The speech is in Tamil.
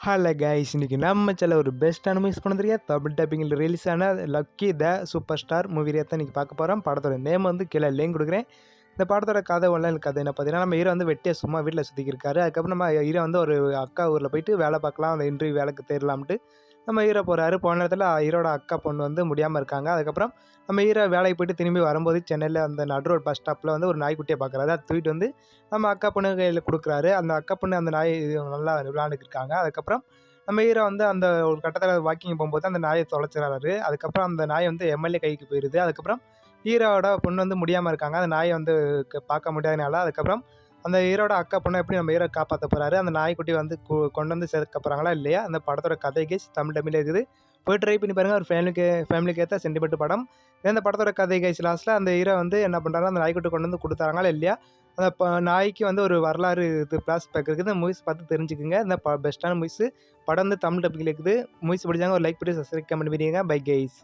ஹலோ கைஸ், இன்னைக்கு நம்ம சேனல் ஒரு பெஸ்ட்டான மூவிஸ் பண்ண தெரியாது தமிழ் டப்பிங்கில் ரிலீஸ் ஆன லக்கி த சூப்பர் ஸ்டார் மூவி தான் இன்றைக்கி பார்க்க போகிறோம். படத்தோட நேம் வந்து கீழே லிங்க் கொடுக்குறேன். இந்த படத்தோட கதை ஒன்லைன் கதை என்ன பார்த்தீங்கன்னா, நம்ம ஹீரோ வந்து வெட்டியாக சும்மா வீட்டில் சுற்றிக்கிருக்காரு. அதுக்கப்புறம் நம்ம ஹீரோ வந்து ஒரு அக்கா ஊரில் போயிட்டு வேலை பார்க்கலாம், அந்த இன்டர்வியூ வேலைக்கு தேடலாம்ட்டு நம்ம ஹீரோ போகிறாரு. போன இடத்துல ஹீரோட அக்கா பொண்ணு வந்து முடியாமல் இருக்காங்க. அதுக்கப்புறம் நம்ம ஹீரோ வேலைக்கு போயிட்டு திரும்பி வரும்போது சென்னையில் அந்த நடு ரோட் பஸ் ஸ்டாப்பில் வந்து ஒரு நாய்க்குட்டியை பார்க்குறாரு. அதை தூக்கிட்டு வந்து நம்ம அக்கா பொண்ணு கையில் கொடுக்குறாரு. அந்த அக்கா பொண்ணு அந்த நாய் நல்லா விளையாண்டுக்கிருக்காங்க. அதுக்கப்புறம் நம்ம ஹீரோ வந்து அந்த ஒரு கட்டத்தில் வாக்கிங் போகும்போது அந்த நாயை தொலைச்சிடறாரு. அதுக்கப்புறம் அந்த நாய் வந்து எம்எல்ஏ கைக்கு போயிடுது. அதுக்கப்புறம் ஹீரோவோட பொண்ணு வந்து முடியாமல் இருக்காங்க. அந்த நாயை வந்து பார்க்க முடியாதனால அதுக்கப்புறம் அந்த ஹீரோட அக்கா பொண்ணை எப்படி நம்ம ஹீரோ காப்பாற்ற போகிறாரு, அந்த நாய்க்குட்டி வந்து கொண்டு வந்து சேர்க்க போகிறாங்களா இல்லையா, அந்த படத்தோட கதை கேஸ் தமிழ் இருக்குது. போய் ட்ரை பண்ணி பாருங்கள். ஒரு ஃபேமிலிக்கு ஏற்ற சென்டிமெண்ட் படம். இந்த படத்தோட கதை கேஸ் லாஸ்ட்டில் அந்த ஹீரோ வந்து என்ன பண்ணுறாங்க, அந்த நாய்க்குட்டி கொண்டு வந்து கொடுத்தாங்களா இல்லையா, அந்த நாய்க்கு வந்து ஒரு வரலாறு இது ஃப்ளாஷ்பேக் இருக்குது. இந்த மூவிஸ் பார்த்து தெரிஞ்சுக்குங்க. இந்த பெஸ்ட்டான மூவிஸு படம் வந்து தமிழ் டப்பிங்கில் இருக்குது. மூவிஸ் பிடிச்சாங்க ஒரு லைக் பண்ணி சப்ஸ்கிரைப் கமெண்ட் பண்ணிடுங்க. Bye guys.